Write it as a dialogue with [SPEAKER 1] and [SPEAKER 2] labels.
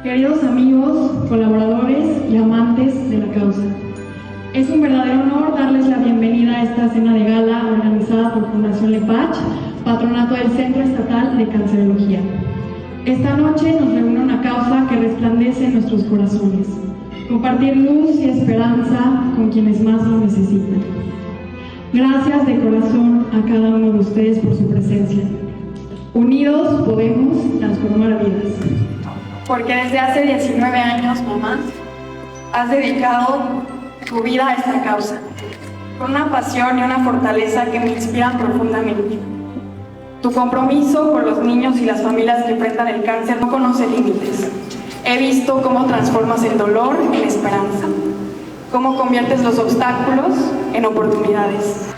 [SPEAKER 1] Queridos amigos, colaboradores y amantes de la causa, es un verdadero honor darles la bienvenida a esta cena de gala organizada por Fundación Lepage, patronato del Centro Estatal de Cancerología. Esta noche nos reúne una causa que resplandece en nuestros corazones: compartir luz y esperanza con quienes más lo necesitan. Gracias de corazón a cada uno de ustedes por su presencia. Unidos podemos transformar vidas.
[SPEAKER 2] Porque desde hace 19 años, mamá, has dedicado tu vida a esta causa, con una pasión y una fortaleza que me inspiran profundamente. Tu compromiso por los niños y las familias que enfrentan el cáncer no conoce límites. He visto cómo transformas el dolor en esperanza, cómo conviertes los obstáculos en oportunidades.